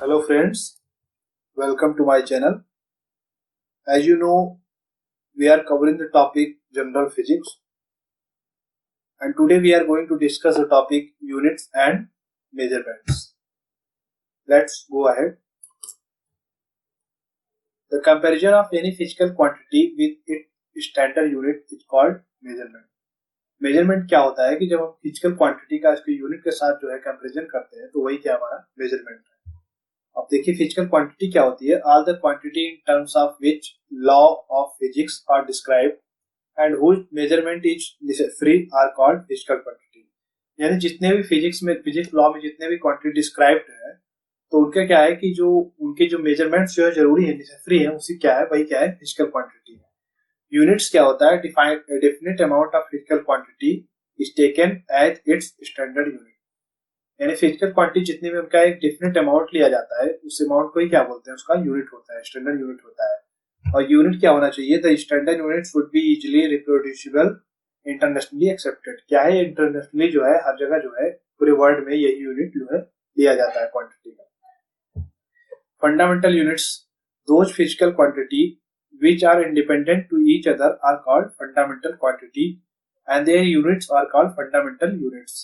Hello friends, welcome to my channel. As you know, we are covering the topic general physics, and today we are going to discuss the topic units and measurements. Let's go ahead. The comparison of any physical quantity with its standard unit is called measurement. Measurement क्या होता है कि जब हम physical quantity का इसके unit के साथ जो है कंपैरिजन करते हैं तो वही क्या हमारा मेजरमेंट है। अब देखिए फिजिकल क्वांटिटी क्या होती है। All the quantity in terms of which law of physics are described and whose measurement is necessary are called physical quantity. यानी जितने भी फिजिक्स लॉ में जितने भी क्वांटिटी डिस्क्राइब्ड है तो उनका क्या है कि जो उनके जो मेजरमेंट्स जो है जरूरी है, नेसेसरी है, उसी क्या है वही क्या है फिजिकल क्वांटिटी है। यूनिट्स क्या होता है, defined definite amount of physical quantity is taken as its standard unit. यानी फिजिकल क्वांटिटी जितने में उनका एक डेफिनेट अमाउंट लिया जाता है उस अमाउंट को ही क्या बोलते हैं, उसका यूनिट होता है, स्टैंडर्ड यूनिट होता है। और यूनिट क्या होना चाहिए, the standard unit would be easily reproducible internationally accepted. क्या है, इंटरनेशनली जो है हर जगह जो है पूरे वर्ल्ड में यही यूनिट जो है लिया जाता है क्वांटिटी का। Fundamental units, those physical quantity which are independent to each other are called fundamental quantity and their units are called fundamental units।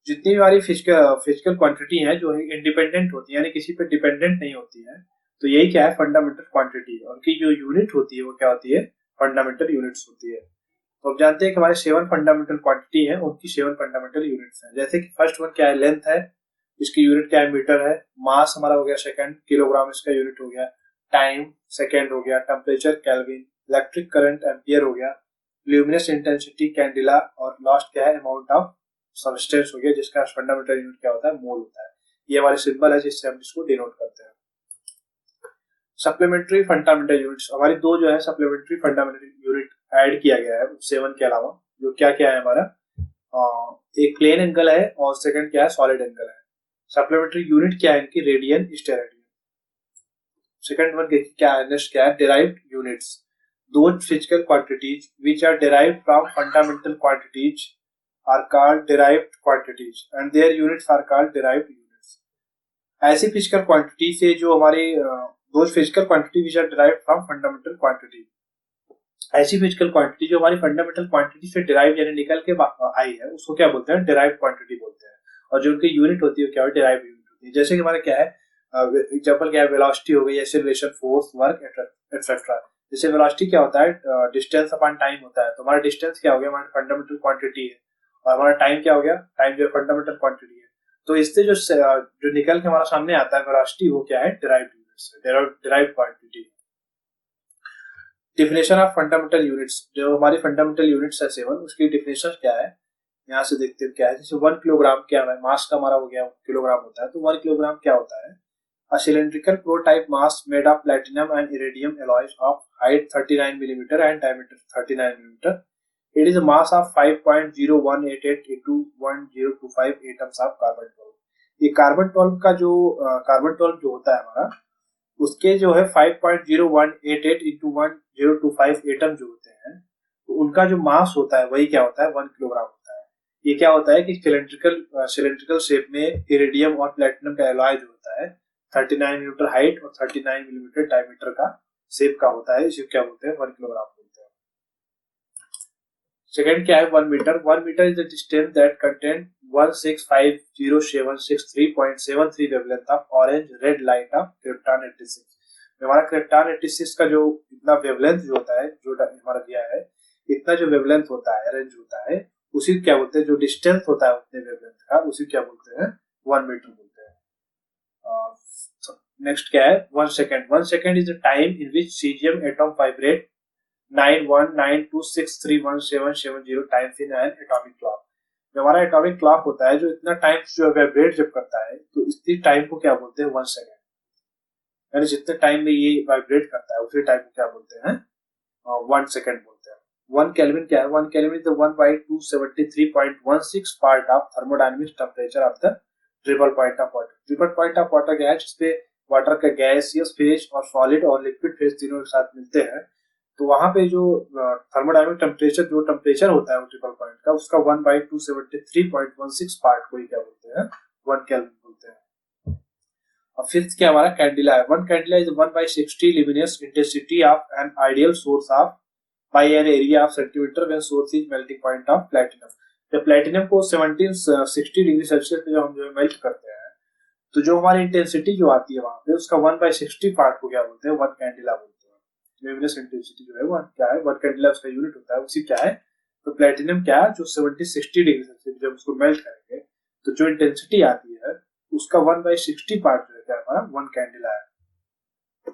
जितनी भी हमारी फिजिकल क्वांटिटी है जो इंडिपेंडेंट होती है यानी किसी पे डिपेंडेंट नहीं होती है तो यही क्या है फंडामेंटल क्वांटिटी। उनकी जो यूनिट होती है वो क्या होती है, फंडामेंटल यूनिट्स होती है। तो अब जानते हैं कि हमारे 7 फंडामेंटल क्वांटिटी है, उनकी 7 फंडामेंटल यूनिट्स हैं। जैसे कि फर्स्ट वन क्या है, लेंथ है, इसकी यूनिट क्या है, मीटर है। मास हमारा हो गया सेकंड, किलोग्राम इसका यूनिट हो गया। टाइम सेकेंड हो गया। Temperature kelvin. Electric current ampere हो गया। Luminous intensity candela. और लास्ट क्या है, अमाउंट ऑफ सब्सटेंस हो गया जिसका फंडामेंटल यूनिट क्या होता है, मोल होता है। ये हमारे सिंबल है जिससे हम इसको डिनोट करते हैं। सप्लीमेंट्री फंडामेंटल यूनिट्स, हमारी दो जो है सप्लीमेंट्री फंडामेंटल यूनिट ऐड किया गया है 7 के अलावा। जो क्या क्या है हमारा, एक प्लेन एंगल है और सेकंड क्या है, सॉलिड एंगल है। सप्लीमेंट्री यूनिट क्या है इनकी, रेडियन, स्टेरेडियन। सेकंड वन क्या है, नेक्स्ट क्या है, derived units. Those physical quantities which are derived from fundamental quantities are called derived quantities and their units are called derived units. ऐसी physical quantity से जो हमारे those physical quantity which are derived from fundamental quantity, ऐसी physical quantity जो हमारी fundamental quantity से derive यानी निकल के आई है उसको क्या बोलते हैं, डिराइव्ड क्वांटिटी बोलते हैं। और जो उनकी यूनिट होती है क्या है, डिराइव्ड यूनिट होती है। जैसे कि हमारे क्या है एग्जांपल क्या है, वेलोसिटी हो गई, एक्सेलरेशन, फोर्स, वर्क एटसेट्रा। जैसे वेलोसिटी क्या होता है, डिस्टेंस अपॉन टाइम होता है। तो हमारा डिस्टेंस क्या हो गया, हमारा फंडामेंटल क्वांटिटी है। और हमारा टाइम क्या हो गया, टाइम जो फंडामेंटल क्वांटिटी है। तो इससे जो निकल के हमारा सामने आता है वेलोसिटी, वो क्या है, derived units, derived quantity. Definition of fundamental units, जो हमारी फंडामेंटल यूनिट्स है 7, उसकी डिफिनेशन क्या है यहाँ से देखते हैं क्या है। जैसे 1 किलोग्राम क्या है, मास का हमारा हो गया किलोग्राम होता है। तो 1 किलोग्राम क्या होता है, a cylindrical prototype mass made of platinum and iridium alloys of height 39 mm and diameter 39 mm. It is a mass of 5.0188 into 1025 atoms of carbon 12। ये कार्बन 12 का जो कार्बन 12 जो होता है हमारा, उसके जो है 5.0188 into 1025 एटम जो होते हैं, तो उनका जो मास होता है वही क्या होता है, 1 किलोग्राम होता है। ये क्या होता है कि सिलेंड्रिकल शेप में इरिडियम और प्लेटिनम का एलॉय जो होता है 39 मिलीमीटर हाइट और 39 मिलीमीटर डायमीटर का शेप का होता है, इसे क्या बोलते हैं, 1 किलोग्राम बोलते हैं। सेकंड क्या है, 1 metre. 1 metre is the distance that contain 1650763.73 wavelength of orange red light of krypton 86। हमारा क्रिप्टॉन 86 का जो इतना वेवलेंथ जो होता है, जो हमारा दिया है, इतना जो वेवलेंथ होता है, रेंज होता है, उसी क्या बोलते हैं, जो डिस्टेंस होता है उतने वेवलेंथ का, उसी क्या बोलते हैं, 1 मीटर बोलते हैं। नेक्स्ट क्या है, 1 second. 1 second is the time in which caesium atom vibrate 9192631770 times in an atomic clock. जो हमारा एटॉमिक क्लॉक होता है, जो इतना टाइम जो वाइब्रेट जब करता है तो इतनी टाइम को क्या बोलते हैं, 1 सेकंड। यानी जितने टाइम में ये वाइब्रेट करता है उसी टाइम को क्या बोलते हैं, 1 सेकंड बोलते हैं। 1 केल्विन क्या है, 1 kelvin is the 1/273.16 part of thermodynamic temperature of the triple point of water. Triple point of water क्या है, जिसपे वाटर का गैसियस फेज और सॉलिड और लिक्विड फेज तीनों एक साथ मिलते हैं। तो वहां पे जो थर्मोडायनामिक टेम्परेचर जो टेम्परेचर होता है वो ट्रिपल पॉइंट का, उसका 1/273.16 पार्ट को ही क्या बोलते हैं, 1 केल्विन बोलते हैं। और फिफ्थ क्या हमारा कैंडिला है। One candela is 1/60 luminous intensity of an ideal source of by an area of centimetre when source is melting point of platinum. जब प्लेटिनम को 1760 डिग्री सेल्सियस पे जब हम जो मेल्ट करते हैं तो जो हमारी इंटेंसिटी जो आती है वहां पे उसका 1/60 पार्ट को क्या बोलते हैं, वन कैंडिला बोलते हैं। ल्यूमिनस इंटेंसिटी जो है वो क्या है, वन कैंडिला उसका यूनिट होता है। उसी क्या है, तो प्लेटिनम क्या है जो 70-60 डिग्री सेल्सियस जब उसको मेल्ट करेंगे तो जो इंटेंसिटी आती है उसका 1/60 पार्ट जो है क्या हमारा वन कैंडिला है।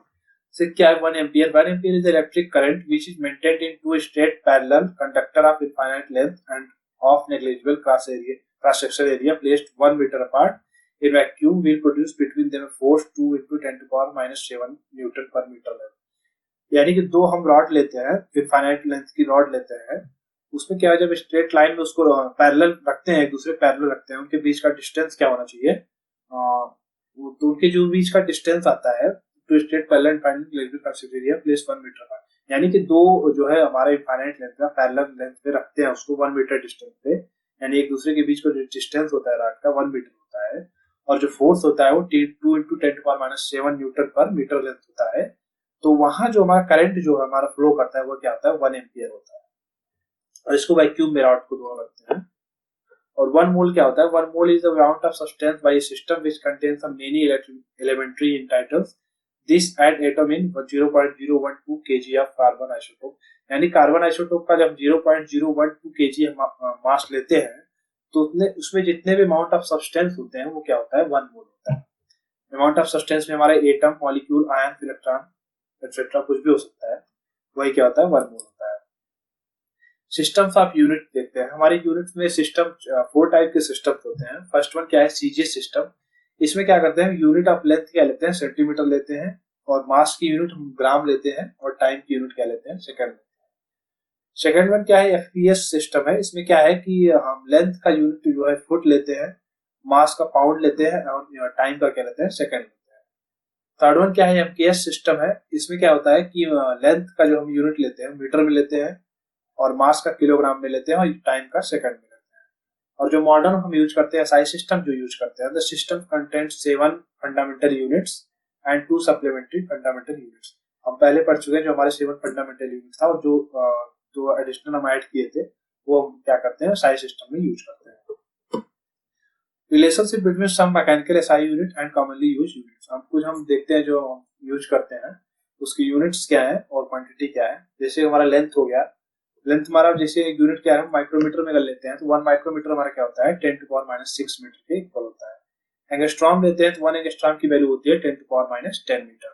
फिर क्या है 1 ampere. 1 ampere is electric current which is maintained in two straight parallel conductor of infinite length and of negligible cross sectional area placed 1 metre apart in vacuum will produce between them a force 2 into 10 to the power minus 7 Newton पर metre length. यानी कि दो हम rod लेते हैं, infinite length की rod लेते हैं, उसमें क्या है जब स्ट्रेट लाइन में उसको पैरेलल रखते हैं, एक दूसरे पैरेलल रखते हैं, उनके बीच का डिस्टेंस क्या होना चाहिए, तो उनके जो बीच का डिस्टेंस आता है two straight parallel infinite area place 1 metre पर। यानी कि दो जो है हमारे इनफाइनाइट लेंथ का पैरेलल लेंथ पे रखते हैं उसको 1 मीटर डिस्टेंस पे, यानी एक दूसरे के बीच का जो डिस्टेंस होता है रॉड का 1 मीटर होता है, और जो फोर्स होता है वो 2 into 10 to the power minus 7 Newton पर मीटर लेंथ होता है। तो वहां जो हमारा करंट जो हमारा फ्लो करता है वो क्या होता है, 1 एम्पियर होता है। और इसको वैक्यूम में रॉड को दोनों रखते हैं। और 1 मोल क्या होता है, 1 mole is the amount of substance by a system which contains some many elementary entitles this at atom in 0.012 kg of carbon isotope। यानी कार्बन आइसोटोप का जब 0.012 kg मास लेते हैं तो उसमें जितने भी अमाउंट ऑफ सब्सटेंस होते हैं वो क्या होता है, 1 मोल होता है। अमाउंट ऑफ सब्सटेंस में हमारे atom, molecule, ion, electron etcetera कुछ भी हो सकता है, वही क्या होता है, 1 मोल होता है। सिस्टम्स ऑफ यूनिट देखते हैं। हमारे यूनिट में सिस्टम 4 टाइप के सिस्टम्स होते हैं। फर्स्ट वन क्या है, सीजीएस सिस्टम। इसमें क्या करते हैं, यूनिट ऑफ लेंथ क्या लेते हैं, सेंटीमीटर लेते हैं, और मास की यूनिट ग्राम लेते हैं, और टाइम की यूनिट क्या लेते हैं, सेकंड। सेकंड वन क्या है, एफपीएस सिस्टम है। इसमें क्या है कि हम लेंथ का यूनिट जो है फुट लेते हैं, मास का पाउंड लेते हैं, और टाइम का क्या लेते हैं, सेकंड लेते हैं। थर्ड वन क्या है, एमकेएस सिस्टम है। इसमें क्या होता है कि लेंथ का जो हम यूनिट लेते हैं मीटर में लेते हैं, और मास का किलोग्राम में लेते हैं, और टाइम का सेकंड में लेते हैं। और जो मॉडर्न हम यूज करते हैं, एसआई सिस्टम जो यूज करते हैं, the system contains 7 fundamental units and 2 supplementary fundamental units. हम पहले पढ़ चुके हैं जो हमारे 7 फंडामेंटल यूनिट्स था, और जो एडिशनल हम ऐड किए थे वो हम क्या करते हैं, एसआई सिस्टम में यूज करते हैं। Relationship between some mechanical SI unit and commonly use units. हम देखते हैं जो यूज करते हैं उसकी यूनिट्स क्या है और क्वांटिटी क्या है। जैसे हमारा लेंथ हो गया, लेंथ हमारा जैसे एक यूनिट क्या है, हम माइक्रोमीटर में कर लेते हैं, तो 1 माइक्रोमीटर हमारा क्या होता है, 10 to the power minus 6 metre के इक्वल होता है। एंगस्ट्रॉम लेते हैं तो 1 एंगस्ट्रॉम की वैल्यू होती है 10 to the power minus 10 metre.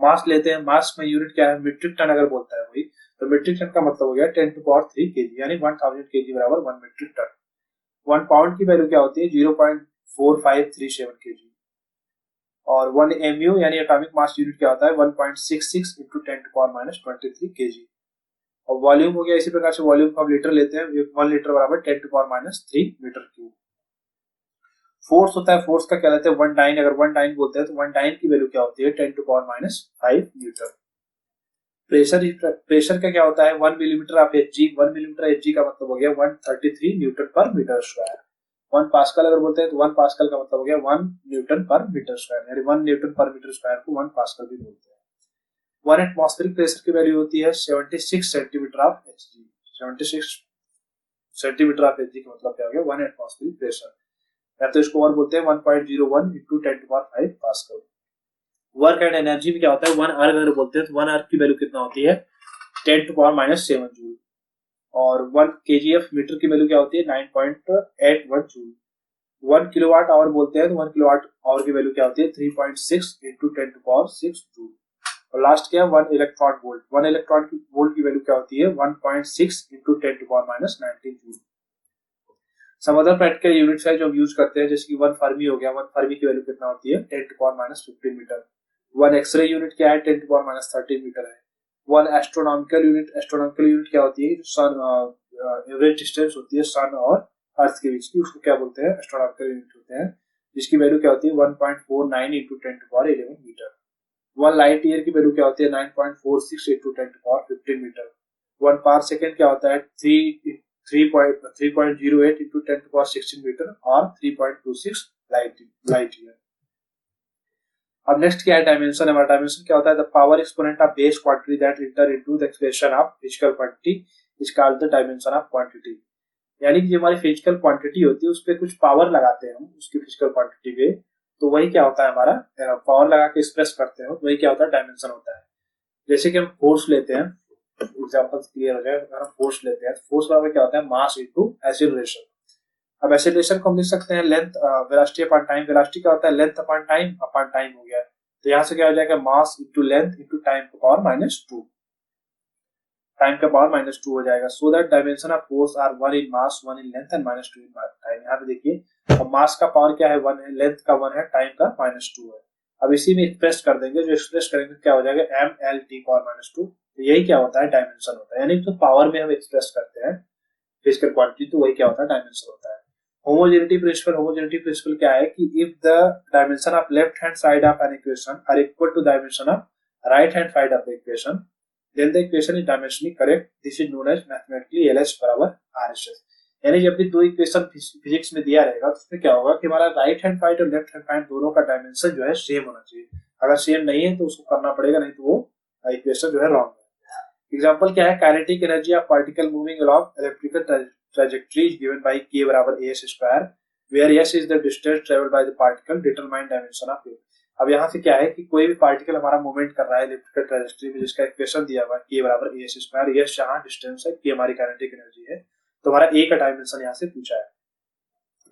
Mass लेते हैं, मास में यूनिट क्या है, मीट्रिक टन अगर बोलता है वही, तो मीट्रिक टन का मतलब हो गया 10 to the power 3 kg, यानी 1000 kg बराबर 1 मीट्रिक टन। 1 पाउंड की वैल्यू क्या होती है, 0.4537 kg। और 1 mu यानी एटॉमिक मास यूनिट क्या होता है, 1.66 into 10 to the power minus 23 kg। और वॉल्यूम हो गया इसी प्रकार से, वॉल्यूम को हम लीटर लेते हैं, 1 लीटर बराबर 10 to the power minus 3 metre cube. Force होता है, फोर्स का क्या लेते हैं, 1 डाइन। अगर 1 डाइन बोलते हैं तो 1 डाइन की वैल्यू क्या होती है, 10 to the power minus 5 Newton. Pressure का क्या होता है, 1 millimetre of Hg. 1 millimetre Hg का मतलब हो गया 133 न्यूटन पर मीटर स्क्वायर। 1 पास्कल अगर बोलते हैं तो 1 पास्कल का मतलब हो गया 1 न्यूटन पर मीटर स्क्वायर, यानी 1 न्यूटन पर मीटर स्क्वायर को 1 पास्कल भी बोलते हैं। 1 एटमॉस्फेरिक प्रेशर की वैल्यू होती है 76 centimetre of Hg. 76 centimetre of Hg का मतलब क्या हो गया, 1 एटमॉस्फेरिक प्रेशर, या तो इसको और बोलते हैं 1.01 into 10 to the power 5 pascal. Work and energy में क्या होता है, 1 अर्ग अगर बोलते हैं तो 1 अर्ग की वैल्यू कितना होती है, 10 to the power minus 7 joule. और 1 kgf मीटर की वैल्यू क्या होती है, 9.81 जूल। 1 किलोवाट आवर बोलते हैं तो 1 किलोवाट आवर की वैल्यू क्या होती है, 3.6 into 10 to the power 6 joule. और लास्ट क्या है, 1 इलेक्ट्रॉन वोल्ट। 1 इलेक्ट्रॉन वोल्ट की वैल्यू क्या होती है, 1.6 into 10 to the power minus 19 joule. Some other practical units है जो हम यूज करते हैं, जैसे कि 1 फर्मी हो गया। 1 फर्मी की वैल्यू कितना होती है, 10 to the power minus 15 metre. 1 X ray unit क्या है, 10 to the power minus 13 metre है। 1 एस्ट्रोनॉमिकल यूनिट, एस्ट्रोनॉमिकल यूनिट क्या होती है, सन एवरेज डिस्टेंस होती है सन और अर्थ के बीच की, उसको क्या बोलते हैं, एस्ट्रोनॉमिकल यूनिट होते हैं, जिसकी वैल्यू क्या होती है 1.49 into 10 to the power 11 metre. 1 light year की वैल्यू क्या होती है, 9.46 into 10 to the power 15 metre. 1 per second क्या होता है, 3.08 into 10 to the power 16 metre और 3.26 लाइट ईयर। अब नेक्स्ट क्या है डायमेंशन, हमारा डायमेंशन क्या होता है, the power exponent of base quantity that enter into the expression of physical quantity is called the dimension of quantity. यानी कि जो हमारी फिजिकल क्वांटिटी होती है उस पर कुछ पावर लगाते हैं हम उसकी फिजिकल क्वांटिटी पे, तो वही क्या होता है हमारा पावर लगा के एक्सप्रेस करते हैं, वही क्या होता है डायमेंशन होता है। जैसे कि हम फोर्स लेते हैं, एग्जांपल क्लियर हो जाए, अगर हम फोर्स लेते हैं, फोर्स बराबर क्या होता है मास इनटू एक्सीलरेशन। अब एक्सीलरेशन को हम लिख सकते हैं length velocity upon time, velocity क्या होता है लेंथ अपॉन टाइम हो गया, तो यहाँ से क्या हो जाएगा mass into length into time का पावर -2, टाइम का पावर -2 हो जाएगा। So that dimension of force are 1 in mass 1 in length and -2 in time. यहाँ पे देखिए अब मास का पावर क्या है 1 है, लेंथ का 1 है, टाइम का -2 है। अब इसी में एक्सप्रेस कर देंगे, जो एक्सप्रेस करेंगे क्या हो जाएगा mLT पावर -2, तो यही क्या होता है डायमेंशन होता है। यानी जो पावर में हम एक्सप्रेस करते हैं फिजिकल क्वांटिटी, तो वही क्या होता है डायमेंशन होता है। होमोजेनिटी प्रिंसिपल क्या है कि if the dimension of left hand side of an equation are equal to dimension of right hand side of the equation, then the equation is dimensionally correct. This is known as mathematically LH बराबर RHS। यानी जब भी दो equation physics में दिया रहेगा तो उसमें क्या होगा कि हमारा राइट हैंड साइड और लेफ्ट हैंड साइड दोनों का डायमेंशन जो है सेम होना चाहिए। अगर सेम नहीं है तो उसको करना पड़ेगा, नहीं तो वो इक्वेशन जो है रॉन्ग है। एग्जांपल क्या है, kinetic energy of particle moving along electrical trajectory is given by k बराबर as square, where s is the distance travelled by the particle, determine dimension of it। अब यहाँ से क्या है कि कोई भी पार्टिकल हमारा मूवमेंट कर रहा है इलेक्ट्रिकल ट्रैजेक्टरी में, जिसका इक्वेशन दिया हुआ है k बराबर as स्क्वायर, यस यहाँ डिस्टेंस है, k हमारी काइनेटिक एनर्जी है, तो हमारा a का डायमेंशन यहाँ से पूछा है।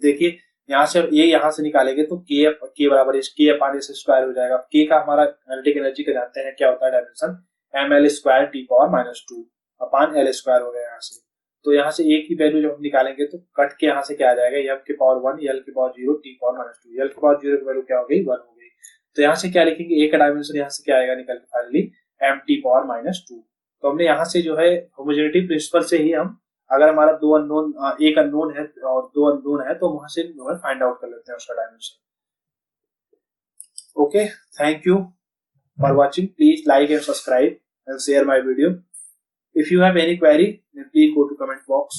देखिए यहाँ से a यहाँ से निकालेंगे तो k बराबर k अपॉन s स्क्वायर हो जाएगा। k का हमारा काइनेटिक एनर्जी का जानते हैं क्या होता है dimension, ml square t power -2 upon l square हो गया यहाँ से। तो यहाँ से a की वैल्यू जब हम निकालेंगे तो कट के यहाँ से क्या आ जाएगा m की पावर 1, l की पावर 0, t पावर -2, l की पावर 0 की वैल्यू क्या हो गई 1 हो गई। तो यहाँ से क्या लिखेंगे, a का डायमेंशन यहाँ से क्या आएगा निकल के फाइनली mt पावर -2। तो हमने यहाँ से जो है होमोजेनिटी प्रिंसिपल से ही हम अगर हमारा दो अननोन एक अननोन है और दो अननोन है तो वहां से जो है फाइंड आउट कर लेते हैं उसका dimension. Okay, thank you for watching, please like and subscribe and share my video. If you have any query then please go to comment box.